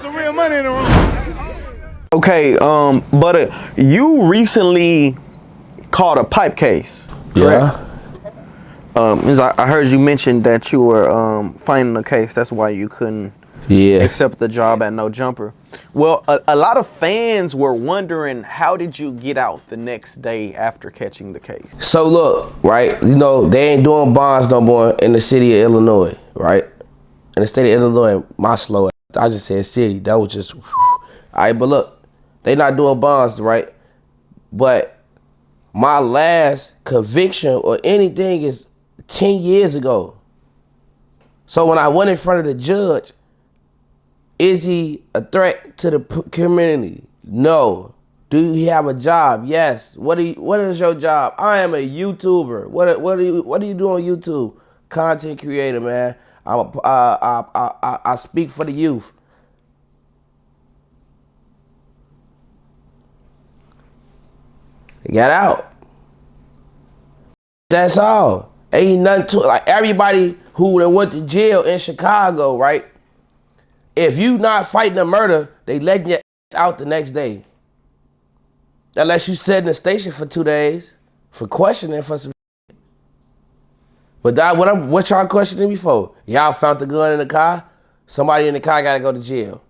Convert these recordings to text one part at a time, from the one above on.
There's some real money in the room. Okay, but you recently caught a pipe case. Yeah. I heard you mention that you were fighting a case. That's why you couldn't accept the job at No Jumper. Well, a lot of fans were wondering, how did you get out the next day after catching the case? So look, right? You know, they ain't doing bonds no more in the city of Illinois, right? In the state of Illinois, my slow ass, I just said city. That was just, all right, but look, they not doing bonds, right? But my last conviction or anything is 10 years ago. So when I went in front of the judge, is he a threat to the community? No. Do he have a job? Yes. What is your job? I am a YouTuber. What do you do on YouTube? Content creator, man. I speak for the youth. He got out. That's all. Ain't nothing to it. Like everybody who went to jail in Chicago, right? If you not fighting a murder, they letting you out the next day. Unless you sit in the station for 2 days for questioning for some. But what y'all questioning me for? Y'all found the gun in the car? Somebody in the car gotta go to jail.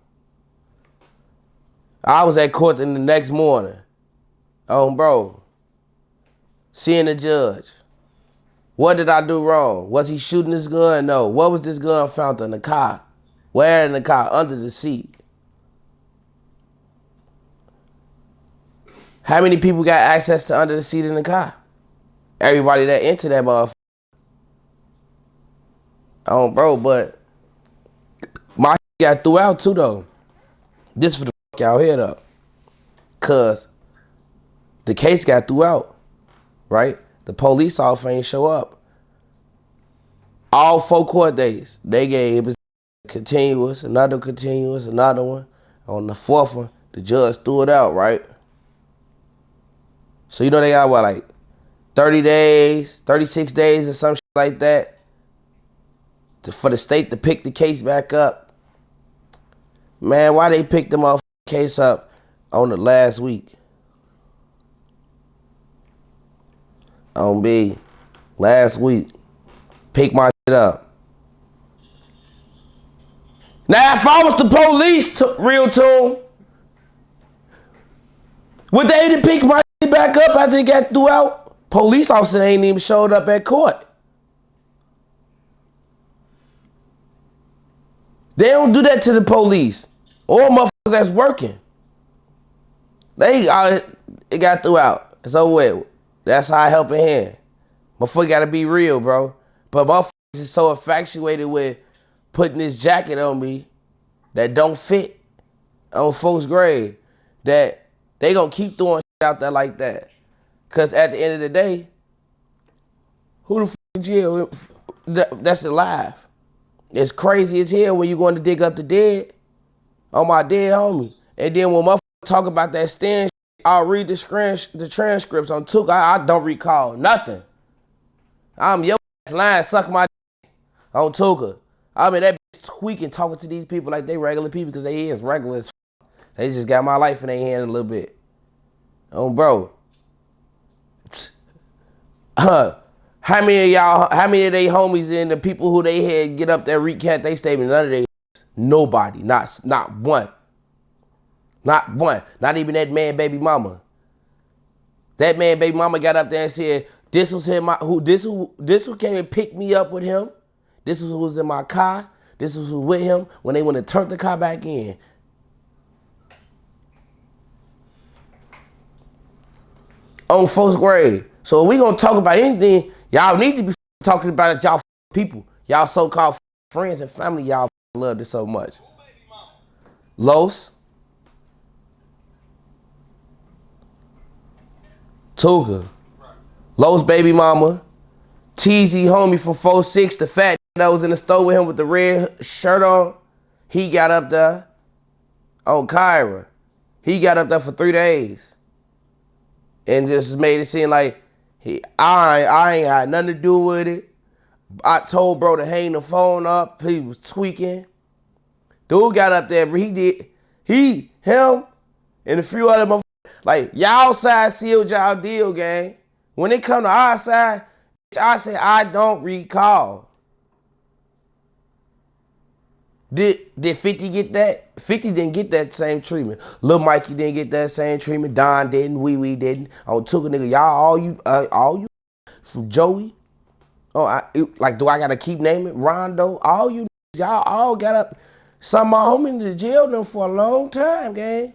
I was at court the next morning. Oh, bro. Seeing the judge. What did I do wrong? Was he shooting this gun? No. What was this gun found in the car? Where in the car? Under the seat. How many people got access to under the seat in the car? Everybody that entered that motherfucker. Oh, bro, but my got threw out too, though. This for the fuck out here, though. Cause the case got threw out, right? The police officer ain't show up. All 4 court days, they gave us continuous, another one. On the 4th one, the judge threw it out, right? So you know they got what, like 30 days, 36 days or some shit like that for the state to pick the case back up. Man, why they picked the motherfucking case up on the last week? On B, last week, pick my shit up. Now, if I was the police, RealToon, would they to pick my shit back up after they got threw out? Police officer ain't even showed up at court. They don't do that to the police or motherfuckers that's working. It got threw out. It's over with. That's how I help a hand. Motherfucker gotta be real, bro. But motherfuckers is so infatuated with putting this jacket on me that don't fit on folks' grave that they gonna keep throwing shit out there like that. Cause at the end of the day, who the fuck in jail that's alive? It's crazy as hell when you going to dig up the dead on my dead homie. And then when motherfuckers talk about that stand, I'll read the transcripts on Tuka. I don't recall nothing. I'm your ass lying, suck my dick on Tuka. I mean, that bitch tweaking, talking to these people like they regular people because they is regular as f***. They just got my life in their hand a little bit. Oh, bro. How many of they homies and the people who they had get up there recant they statement? None of they. Nobody. Not one. Not one. Not even that man baby mama. That man baby mama got up there and said, this was him, this who came and picked me up with him. This was who was in my car. This was who was with him when they went to turn the car back in. On folks' grave. So if we gonna talk about anything, y'all need to be talking about it, y'all people. Y'all so-called friends and family, y'all love this so much. Los. Tuka. Los baby mama. TZ homie from 4-6, the fat that was in the store with him with the red shirt on. He got up there. On Kyra. He got up there for 3 days. And just made it seem like I ain't had nothing to do with it. I told bro to hang the phone up. He was tweaking. Dude got up there, but him, and a few other motherfuckers. Like, y'all side sealed y'all deal, gang. When it come to our side, I say, I don't recall. Did 50 get that? 50 didn't get that same treatment. Lil Mikey didn't get that same treatment. Don didn't. Wee Wee didn't. On Tuka, nigga, y'all, all you, from Joey. Oh, do I gotta keep naming Rondo? All you, y'all all got up. Some of my homies in the jail them for a long time, gang.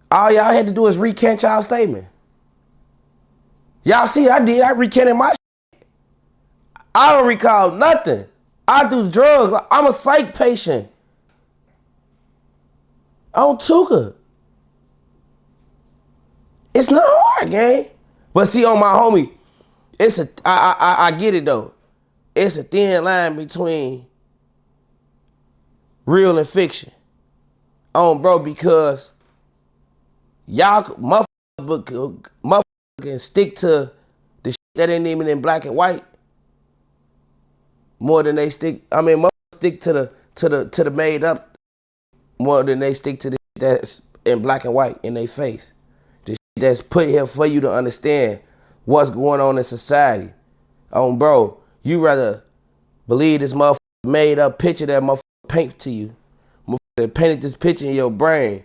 All y'all had to do is recant y'all statement. Y'all see what I did? I recanted my shit. I don't recall nothing. I do drugs. I'm a psych patient. On Tuka. It's not hard, gang. But see, on my homie, I get it though. It's a thin line between real and fiction. Bro, because y'all motherfuckers can stick to the shit that ain't even in black and white more than they stick. Motherfuckers stick to the made up more than they stick to the shit that's in black and white in their face. The shit that's put here for you to understand what's going on in society. Bro, you rather believe this motherfucker made up picture that motherfucker paint to you. Motherfucker painted this picture in your brain,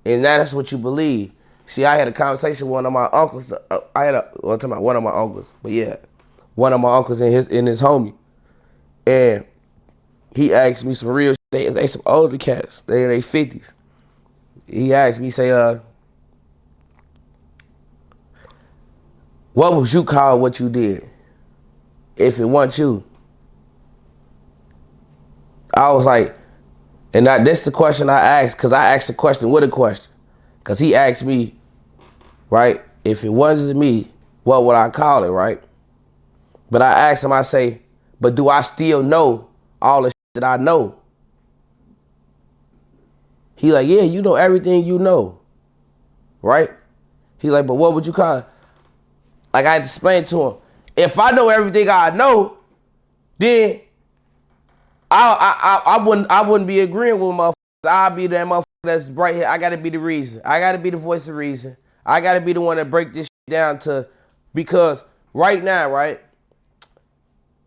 and that's what you believe. See, I had a conversation with one of my uncles. One of my uncles, but yeah, one of my uncles in his homie, and he asked me some real shit. They some older cats. They in their 50s. He asked me, say, what would you call what you did if it wasn't you? I was like, and that's the question I asked, because I asked the question with a question. Because he asked me, right, if it wasn't me, what would I call it, right? But I asked him, I say, but do I still know all the shit that I know? He like, yeah, you know everything you know, right? He like, but what would you call it? Like, I had to explain to him, if I know everything I know, then I wouldn't be agreeing with motherfuckers. I'll be that motherfucker that's right here. I gotta be the reason. I gotta be the voice of reason. I gotta be the one that break this shit down to, because right now, right,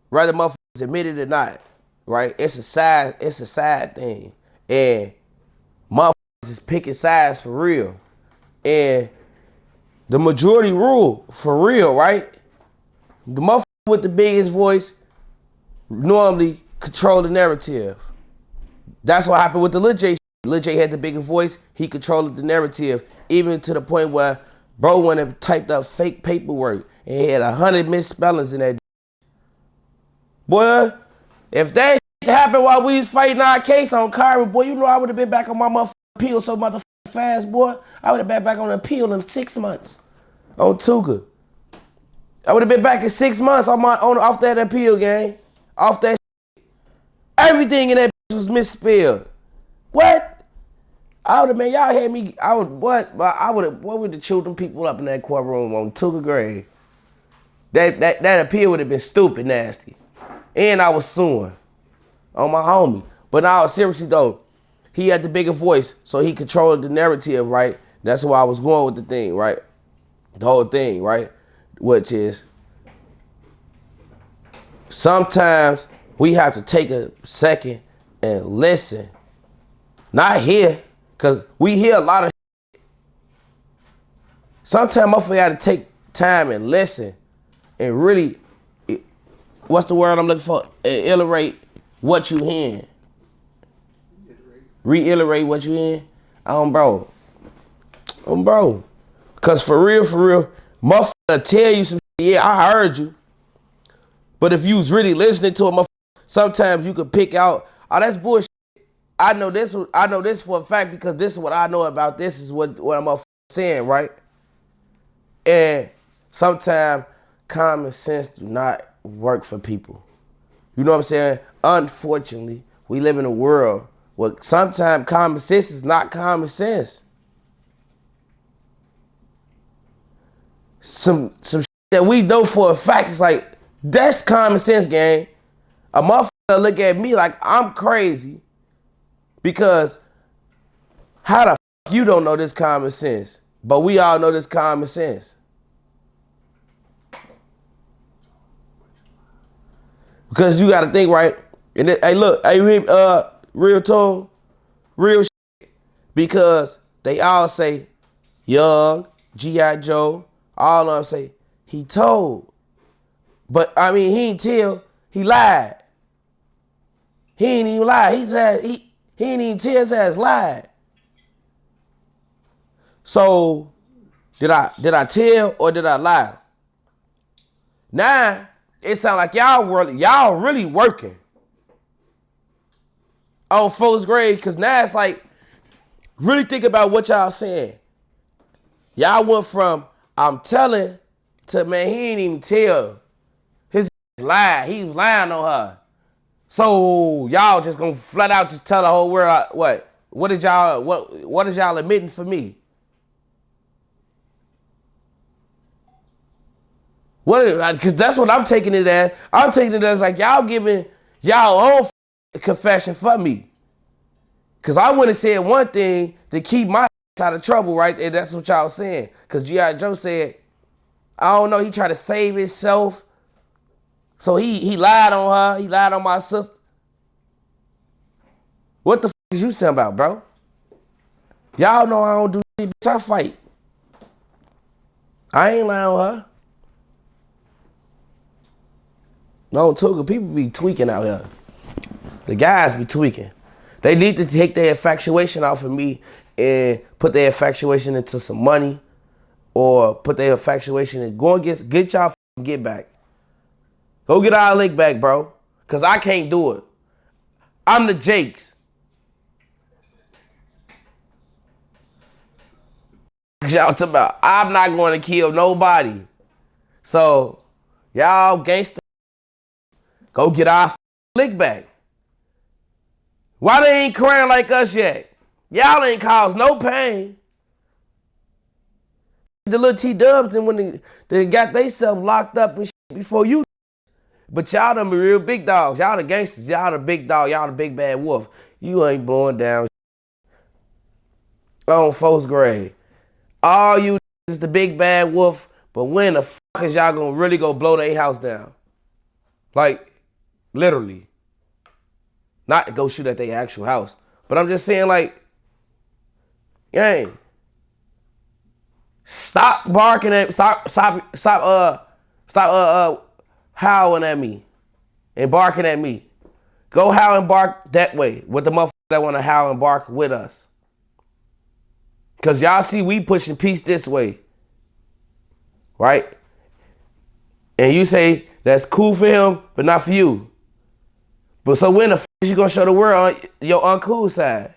whether motherfuckers admit it or not, right, it's a sad thing. And motherfuckers is picking sides for real. And the majority rule for real, right? The motherfucker with the biggest voice normally control the narrative. That's what happened with the Lil J. Lil J had the biggest voice. He controlled the narrative, even to the point where bro went and typed up fake paperwork and he had 100 misspellings in that. Boy, if that shit happened while we was fighting our case on Kyra, boy, you know I would have been back on my motherfucking appeal so motherfucking fast, boy. I would have been back on the appeal in 6 months on Tuka. I would have been back in 6 months off that appeal, gang. Off that shit. Everything in that was misspelled. What? I would have, man, y'all had me, what would the children people up in that courtroom on Tuka grave? That appeal would have been stupid nasty. And I was suing on my homie. But now, seriously though, he had the bigger voice, so he controlled the narrative, right? That's why I was going with the thing, right? The whole thing, right? Which is, sometimes we have to take a second and listen. Not hear, because we hear a lot of shit. Sometimes motherfucker got to take time and listen and really, what's the word I'm looking for? Reiterate what you hearing. Reiterate what you hearing. Bro. Because for real, motherfucker tell you some shit. Yeah, I heard you. But if you was really listening to a motherfucker, sometimes you could pick out, oh, that's bullshit. I know this for a fact because this is what I know about this is what I'm saying, right? And sometimes common sense do not work for people. You know what I'm saying? Unfortunately, we live in a world where sometimes common sense is not common sense. Some shit that we know for a fact is like, that's common sense, gang. A motherfucker look at me like I'm crazy because how the fuck you don't know this common sense? But we all know this common sense. Because you got to think, right? And hey, look, hey, RealToon, real shit. Because they all say, Young, G.I. Joe, all of them say, he told. But, I mean, he ain't tell, he lied. He ain't even lie. He ain't even tell his ass lied. So, did I tell or did I lie? Now, it sound like y'all really working on folks' grade, because now it's like, really think about what y'all saying. Y'all went from, I'm telling, to, man, he ain't even tell. His lie. He was lying on her. So y'all just gonna flat out just tell the whole world what? What is y'all admitting for me? Because that's what I'm taking it as. I'm taking it as like y'all giving y'all own confession for me. Because I wouldn't have said one thing to keep my out of trouble, right? And that's what y'all saying. Because G.I. Joe said, I don't know, he tried to save himself. So he lied on her. He lied on my sister. What the f is you saying about, bro? Y'all know I don't do shit, bitch. I fight. I ain't lying on her. No, Tuga, people be tweaking out here. The guys be tweaking. They need to take their infatuation off of me and put their infatuation into some money, or put their infatuation in go and get y'all get back. Go get our lick back, bro. Because I can't do it. I'm the Jakes. Y'all talking about, I'm not going to kill nobody. So, y'all gangster, go get our lick back. Why they ain't crying like us yet? Y'all ain't caused no pain. The little T-dubs, and when they got themselves locked up and shit before you. But y'all them be real big dogs. Y'all the gangsters. Y'all the big dog. Y'all the big bad wolf. You ain't blowing down on folks' grave. All you is the big bad wolf. But when the fuck is y'all gonna really go blow their house down? Like, literally. Not to go shoot at their actual house. But I'm just saying, like, gang, stop barking at, stop howling at me and barking at me. Go howl and bark that way with the motherfuckers that want to howl and bark with us. Because y'all see we pushing peace this way. Right? And you say that's cool for him, but not for you. But so when the f you going to show the world on your uncool side?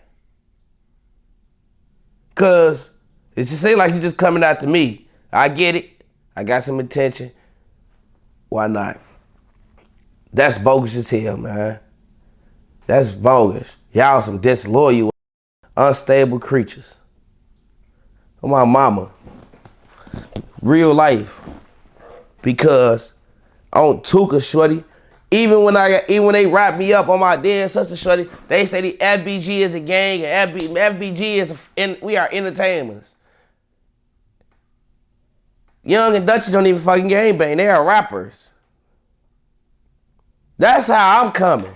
Because it just seems like you just coming after me. I get it. I got some attention. Why not? That's bogus as hell, man. That's bogus. Y'all some disloyal, unstable creatures. Oh, my mama. Real life. Because on Tuka, shorty, even when they wrap me up on my dead sister, shorty, they say the FBG is a gang and FBG is we are entertainers. Young and Dutchy don't even fucking gang bang. They are rappers. That's how I'm coming.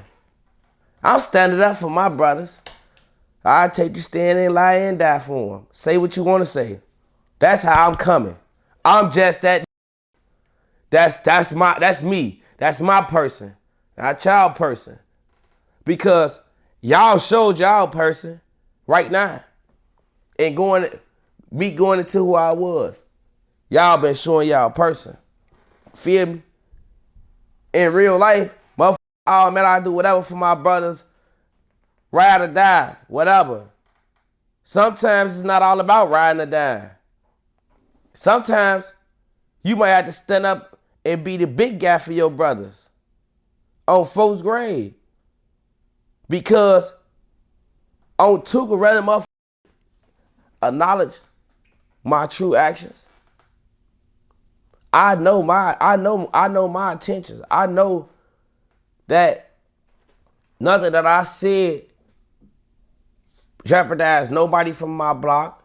I'm standing up for my brothers. I take the stand and lie and die for them. Say what you want to say. That's how I'm coming. I'm just that. That's me. That's my person. Not y'all person. Because y'all showed y'all person right now. And going into who I was. Y'all been showing y'all person. Feel me? In real life, motherfucker, oh man, I do whatever for my brothers. Ride or die, whatever. Sometimes it's not all about riding or dying. Sometimes you might have to stand up and be the big guy for your brothers on folks' grave. Because on Tuka, rather motherfucker acknowledge my true actions. I know my intentions. I know that Nothing that I said jeopardized nobody from my block.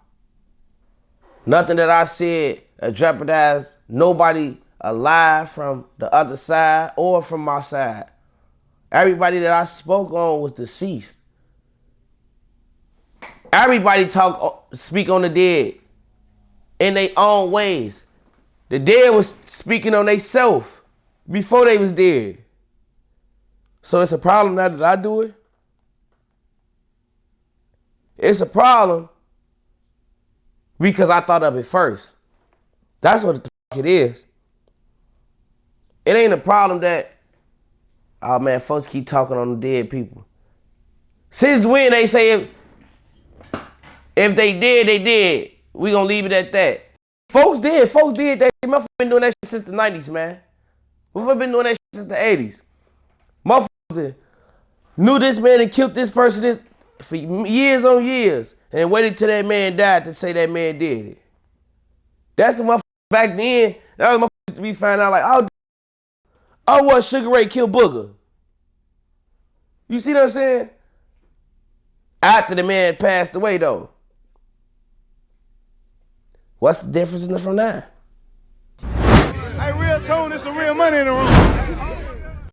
Nothing that I said jeopardized nobody alive from the other side or from my side. Everybody that I spoke on was deceased. Everybody speak on the dead in their own ways. The dead was speaking on themselves before they was dead. So it's a problem now that I do it? It's a problem because I thought of it first. That's what the fuck it is. It ain't a problem that, oh man, folks keep talking on the dead people. Since when they say if they did, they did. We gonna leave it at that. Folks did that shit. Motherfuckers been doing that shit since the 90s, man. Motherfuckers been doing that shit since the 80s. Motherfuckers knew this man and killed this person for years on years and waited till that man died to say that man did it. That's what motherfuckers back then, that was motherfuckers to be found out like, oh, what Sugar Ray killed Booger. You see what I'm saying? After the man passed away though. What's the difference from that? Hey, RealToon, it's some real money in the room.